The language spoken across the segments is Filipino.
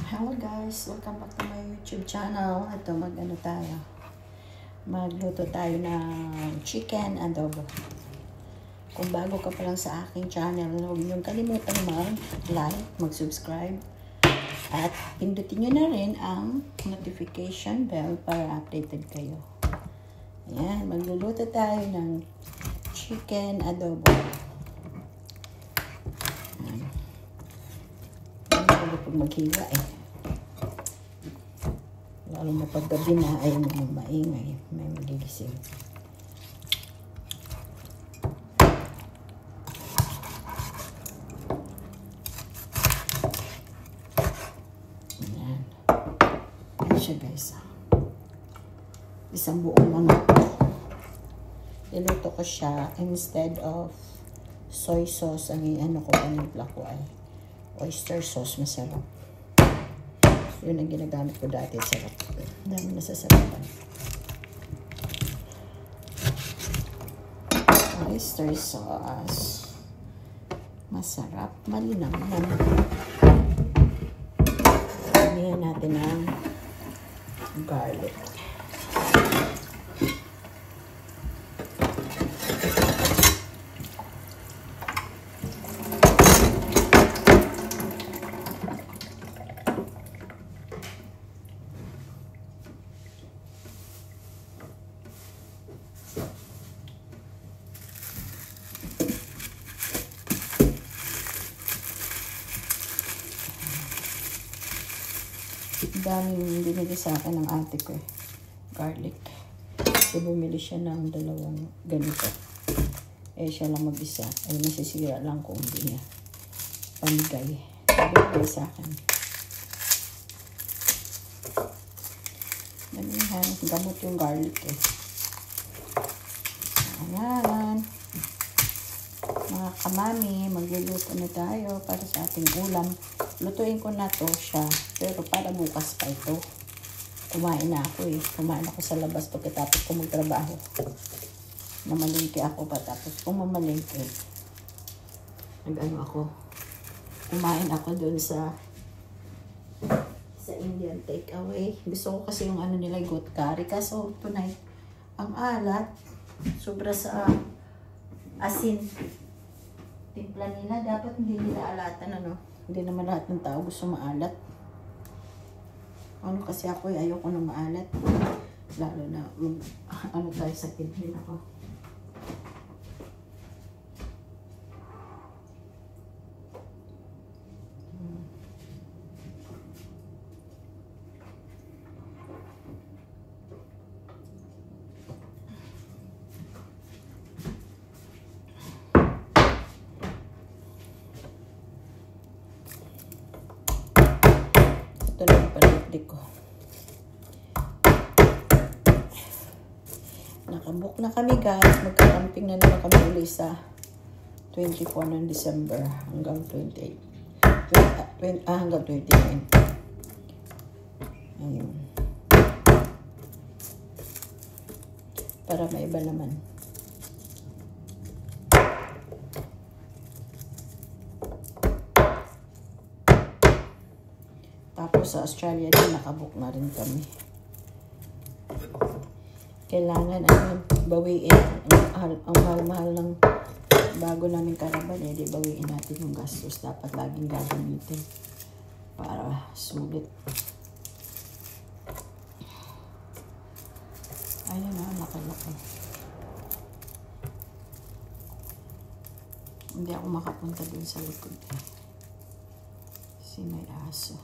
Hello guys, welcome back to my YouTube channel. Ito magluto tayo ng chicken adobo. Kung bago ka pa lang sa aking channel, huwag niyong kalimutan mag-like, mag-subscribe at pindutin niyo na rin ang notification bell para updated kayo. Ayan, magluluto tayo ng chicken adobo. Pag maghiwa lalo na paggabi na ay maingay, may magigising. Ayan siya guys, isang buong manok. Iluto ko siya instead of soy sauce. Ang panimpla ko ay oyster sauce, masarap. Yun ang ginagamit ko dati, sarap. Dami nasasarapan. Oyster sauce. Masarap, malinamnam. Lagyan natin ng garlic. Daming binili sa akin ng ate ko garlic. Kasi bumili siya ng 2 ganito. Siya lang mag-isa. Masisira lang kung hindi niya pamigay. Sabi sa akin. Damihan. Gamot yung garlic Ayan. Mga kamami, magluluto na tayo para sa ating ulam. Lutuin ko na to siya, pero para bukas pa ito. Kumain na ako Kumain ako sa labas pagkatapos ko magtrabaho. Namalingki ako pa, tapos kung mamalingki, kumain ako doon sa Indian takeaway. Gusto ko kasi yung nila goat curry. Kaso tonight, ang alat, sobra sa asin. Timpla nila, dapat hindi nila alatan Hindi naman lahat ng tao gusto maalat. Kasi ako ayoko na maalat. Lalo na tayo sa kidney ako. Ito na yung panitlik ko. Nakabook na kami guys. Magka-camping na naman kami ulit sa 24 ng December hanggang 28. Hanggang 29. Ayun. Para maiba naman. Tapos sa Australia din nakabook na rin kami. Kailangan bawiin ang mahal-mahal ng bago namin karaban di bawiin natin yung gastos. Dapat laging gagamitin para sulit. Ayun nakalaki. Hindi ako makapunta dun sa likod kasi may aso.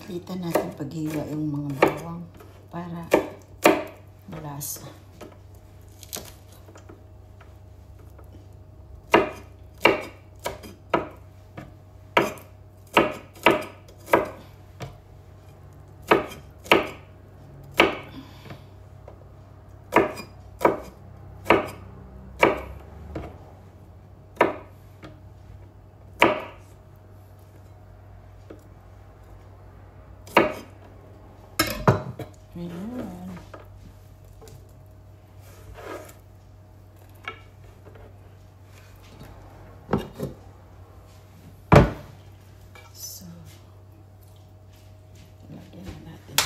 Pilitan natin paghiwa yung mga bawang para malasa. Ayan. So, lagyan na natin.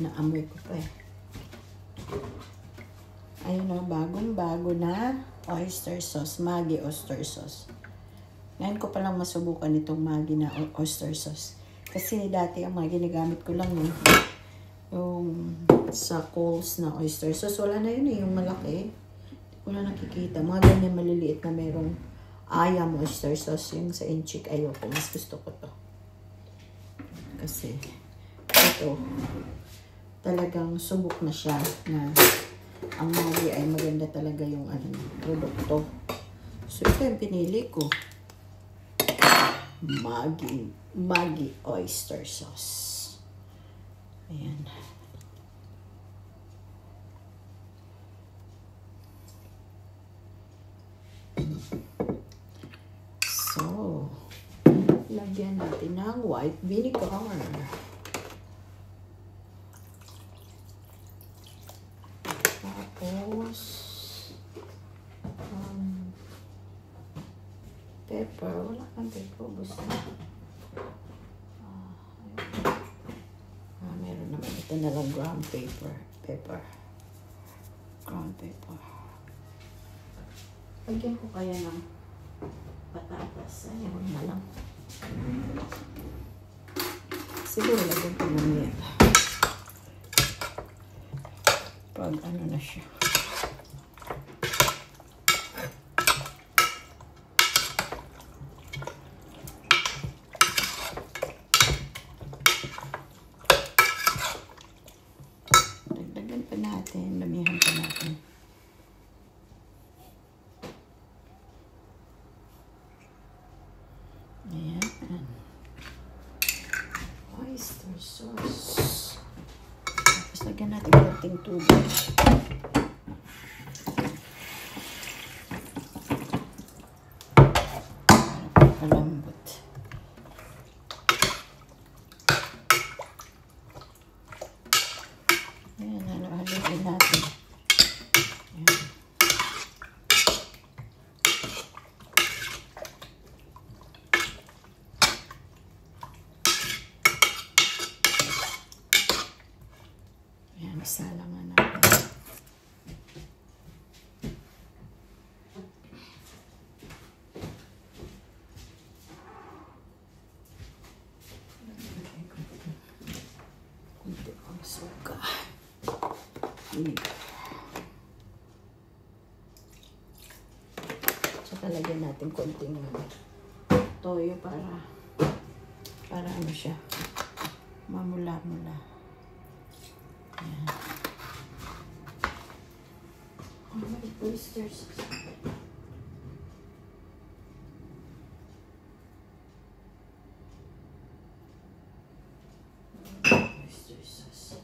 Naamoy ko pa eh. Ayun na, bagong-bago na oyster sauce, Maggi oyster sauce. Ngayon ko palang masubukan itong Maggi na oyster sauce. Kasi dati ang mga ginagamit ko lang yung sa Coles na oyster sauce. Wala na yun eh, yung malaki. Hindi ko na nakikita. Mga ganyan maliliit na merong ayam oyster sauce. Yung sa Inchik, ayoko. Mas gusto ko to. Kasi ito, talagang subok na siya na ang Maggi ay maganda talaga yung produkto. So, ito yung pinili ko. Maggi oyster sauce. Ayan. So, lagyan natin ng white vinegar. Tapos, pepper. Wala kang pepper. Gusto na. Meron naman. Ito na lang ground pepper. Ground pepper. Lagyan ko kaya ng patatas. Ayun na lang. Siguro lagyan ko mamaya. Pag ano na siya. Dagdagan pa natin. Damihan pa natin. Ayan. Oyster sauce. Tapos lagyan natin konting tubig. Para palambot. Ayan, halo-haloin natin. Ayan. Ayan, isalangan natin. Kunti ang suka. Vinegar. Tsaka lagyan natin konting toyo para ano siya, mamula-mula. Ayan. May oyster sauce. Oyster sauce.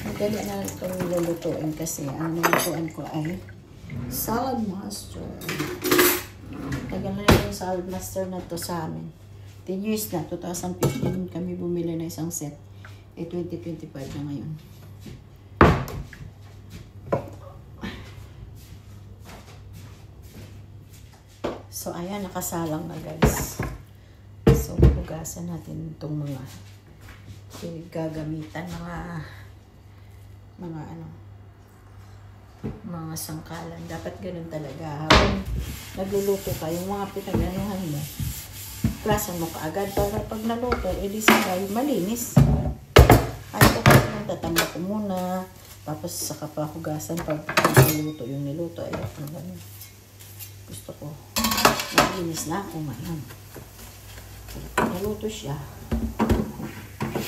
Madali na itong lulutuin kasi ang lulutuin ko ay salad master. Tagal na yung salad master na to sa amin. 10 years na, 2015 kami bumili na isang set. 2025 na ngayon. So, ayan, nakasalang na guys. So, hugasan natin itong mga gagamitan, mga sangkalan. Dapat ganun talaga. Habang nagluluto ka, yung mga pinag-anuhan mo, plasan mo kaagad para pag naluto, edi sabay malinis. Ay, tapos tatambak ko muna, tapos saka pa hugasan pag niluto yung niluto. Ay, ganun. Gusto ko, malinis na ako ngayon. Naluto siya.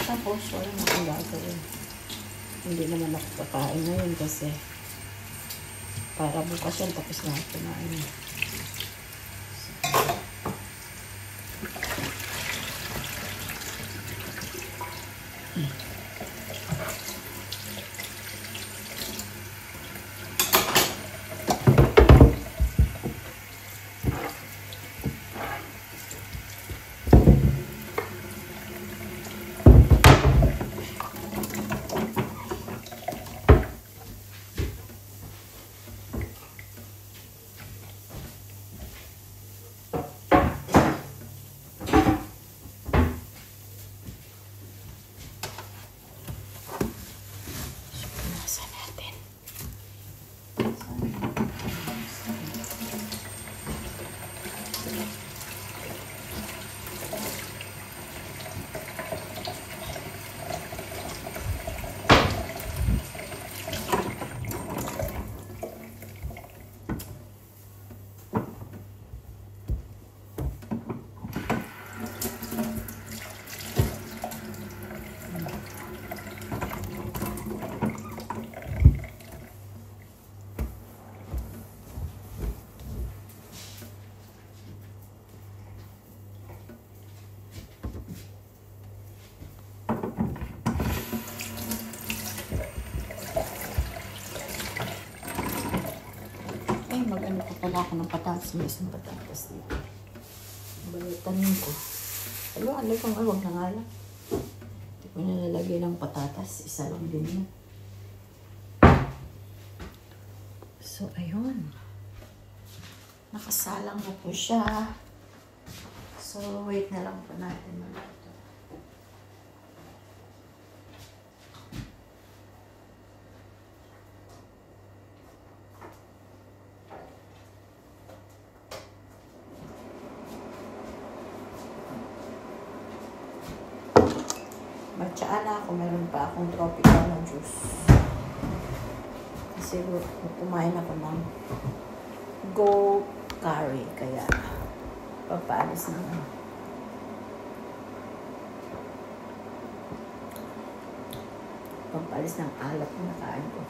Tapos, wala na akong gagawin. Hindi naman ako kakain ngayon kasi para bukas yan, tapos na ako kumain. Mag-ano pa pala ako ng patatas. May isang patatas dito. Balitanin ko. Alay ko nga, huwag na nga lang. Hindi ko nalalagay ng patatas. Isa lang din yun. So, ayun. Nakasalang na po siya. So, wait na lang po natin maluto. Magtsaala ako, meron pa akong tropical na juice. Kasi kumain ako ng goat curry, kaya papaalis ng alat na nakain ko.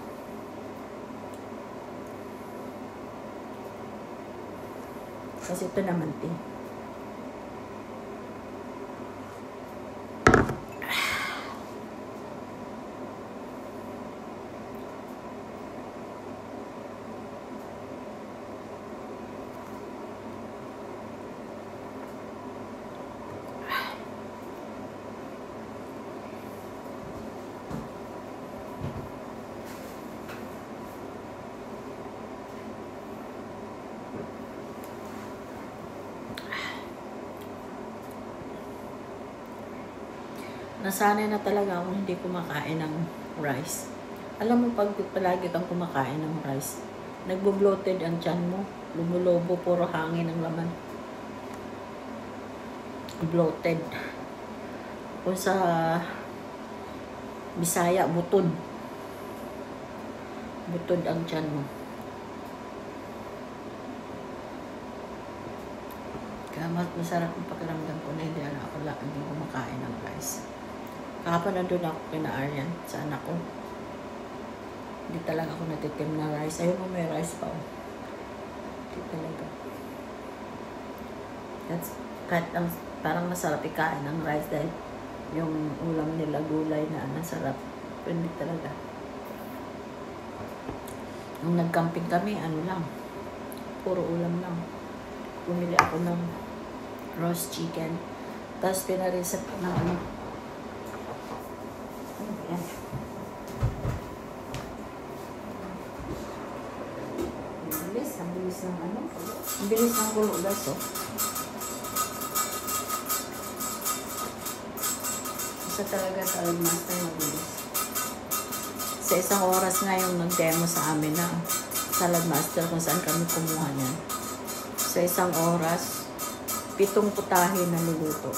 Kasi ito naman nasanay na talaga ako hindi kumakain ng rice. Alam mo, pag palagi kang kumakain ng rice, nagbo-bloated ang tiyan mo. Lumulobo, puro hangin ang laman. Bloated. Kung sa Bisaya, butod. Butod ang tiyan mo. Kaya masarap ang pakiramdam ko na hindi ako lagi kumakain ng rice. Kahapon nandun ako kina Aryan sa anak ko. Hindi talaga ako natitim na rice. Ayun mo, may rice pa. Hindi talaga. Kahit parang masarap ikain ng rice dahil yung ulam nila gulay na masarap. Pero hindi talaga. Nung nag-camping kami, puro ulam lang. Bumili ako ng roast chicken. Tapos pinareset ng yan. Ang bilis ng ang bilis ng kulo, guys, oh. Basta talaga salad master mabilis. Sa isang oras nga yung nag-demo sa amin na salad master kung saan kami kumuha niyan. Sa isang oras, 7 putahe na luluto.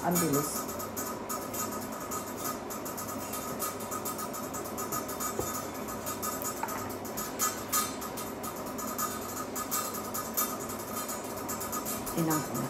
Ang bilis. Tinang ko na.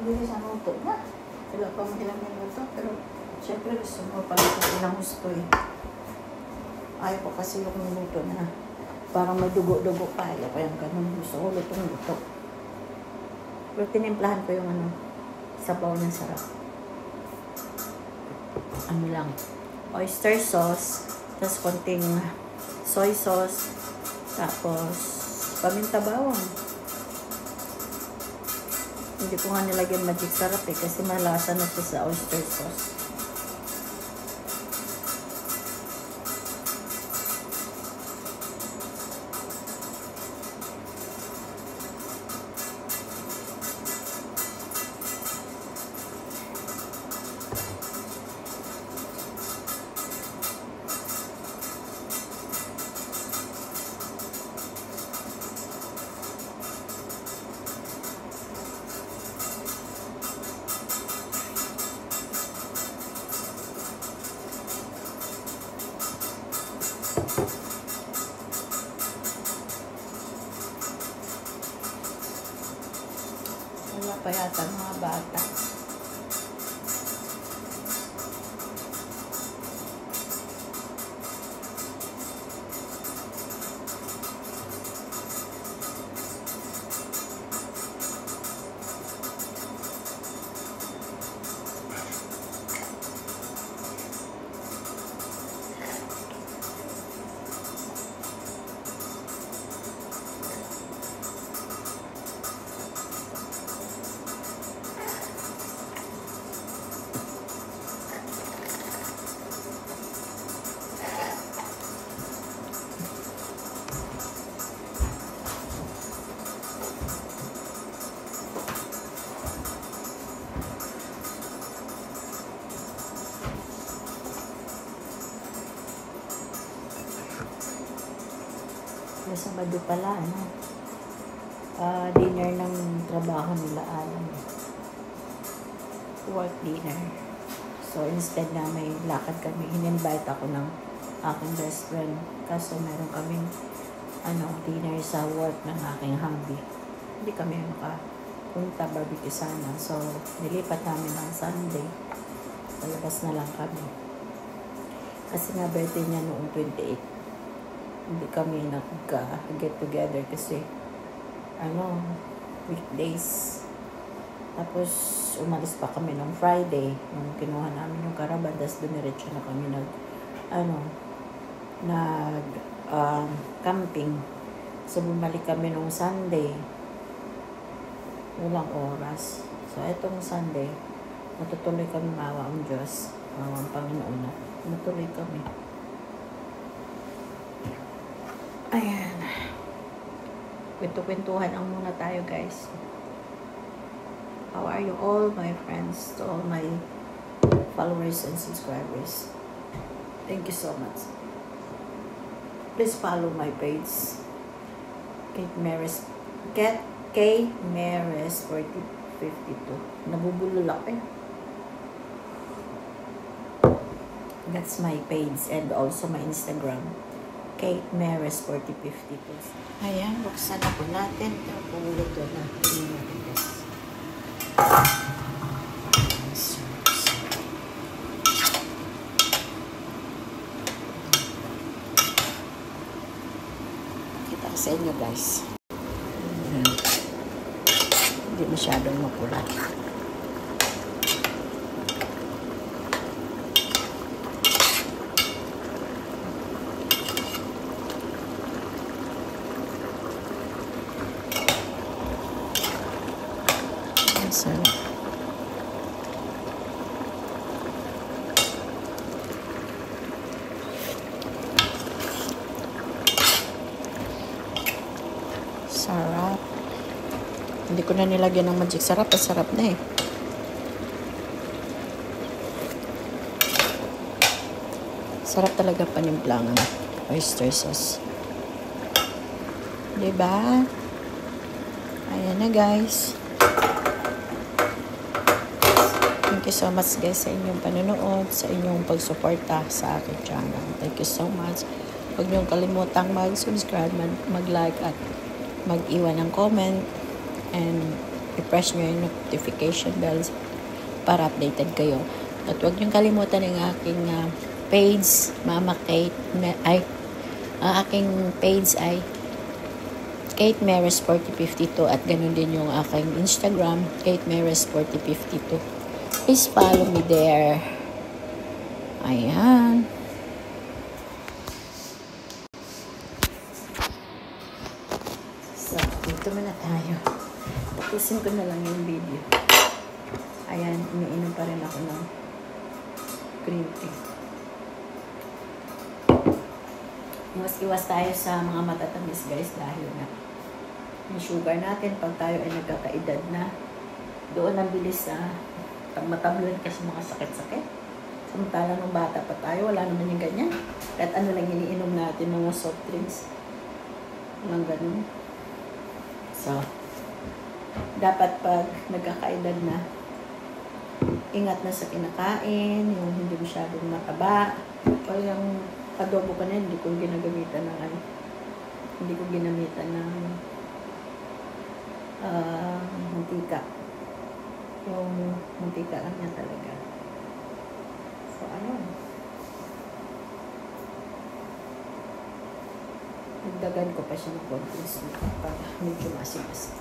Bilis ang luto na. Wala pa mo ilang minuto. Pero, syempre gusto mo pala ito ilang gusto eh. Ayaw ko kasi yung minuto na parang may dugo-dugo pa. Ayaw ko yung ganun. Gusto ko lutong-luto. Pero tinimplahan ko yung sabaw ng sarap. Ano lang. Oyster sauce. Tapos konting soy sauce. Tapos, paminta bawang. Hindi ko nga nilagyan magic sarap eh kasi malasa na siya sa oyster sauce. Wala pa yata mga bata. Sabado pala, dinner ng trabaho nila, work dinner. So, instead na may lakad kami, in-invite ako ng aking best friend. Kaso, meron kaming, dinner sa work ng aking hubby. Hindi kami makapunta, barbecue sana. So, nilipat namin ng Sunday. Palabas na lang kami. Kasi nga, birthday niya noong 28. Hindi kami nag-get together kasi weekdays. Tapos umalis pa kami ng Friday nung kinuha namin yung caravan, tapos dumiretso na kami camping. So bumalik kami nung Sunday, walang oras. So etong Sunday matutuloy kami, maawa ang Diyos, maawa ang Panginoon na matuloy kami. Ayan. Kwento-kwentuhan ang muna tayo, guys. How are you all, my friends, to all my followers and subscribers? Thank you so much. Please follow my page. Kate Maris 4052. Nabubulol ako eh. That's my page and also my Instagram. Kate Maris 4052. Ayan, buksan na po natin. Puluto na. sa inyo, guys. Ayan. Hindi masyadong mapula. Sarap. Sarap. Hindi ko na nilagyan ng magic sarap. Sarap na eh. Sarap talaga panimplang ang oyster sauce. Diba? Ayan na, guys. Thank you so much, guys, sa inyong panonood, sa inyong pagsuporta sa aking channel. Thank you so much. Huwag niyong kalimutang mag-subscribe, mag-like, at mag-iwan ng comment. And i-press nyo yung notification bells para updated kayo. At huwag niyong kalimutan yung aking page, Mama Kate, ang aking page ay Kate Meres 4052, at ganun din yung aking Instagram, Kate Meres 4052. Please follow me there. Ayan. So, dito muna tayo. Tapusin ko na lang yung video. Ayan, iniinom pa rin ako ng green tea. Iwas-iwas tayo sa mga matatamis, guys, dahil na yung sugar natin pag tayo ay nagkakaedad na, doon ang bilis sa matablan kasi mga sakit-sakit. Samantala nung bata pa tayo, wala naman yung ganyan. Kahit ano lang iniinom natin, mga soft drinks. Walang ganun. So, dapat pag nagkakaedad na, ingat na sa kinakain, yung hindi masyadong mataba. O yung adobo ka na, hindi ko ginagamitan ng hindi ko ginamitan ng mantika. Yung mantika lang niya talaga. So, ayun. Nagdagan ko pa siya ng konting suka para medyo masim-masim.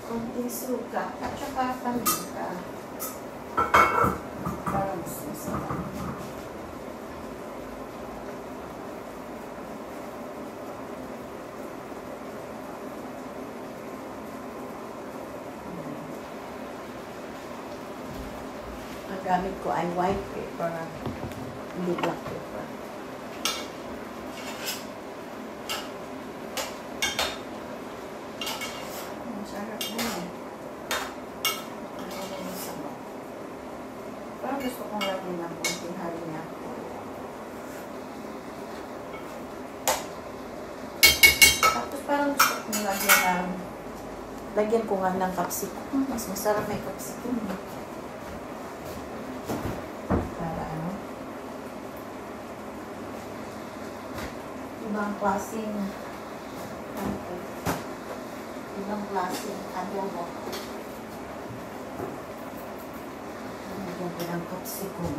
Konting suka at saka paminta. Para mas masarap. Ang gamit ko ay white paper, hindi black paper. Masarap na yun. Parang gusto kong lagyan ng konting harina. Tapos parang gusto kong lagyan ko nga ng capsicum. Mas masarap may capsicum. Para ano? Ibang klaseng adobo. Lagyan ko ng capsicum.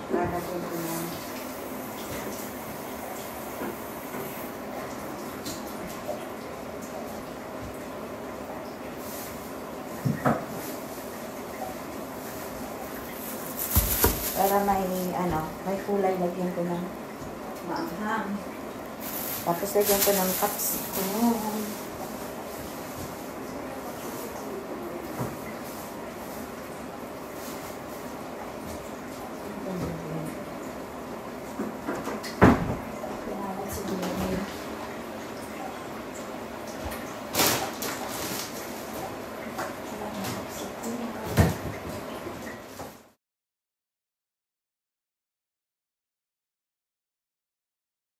Lalagyan ko yan. Para may kulay, lagyan ko ng maanghang. Tapos lagyan ko ng capsicum.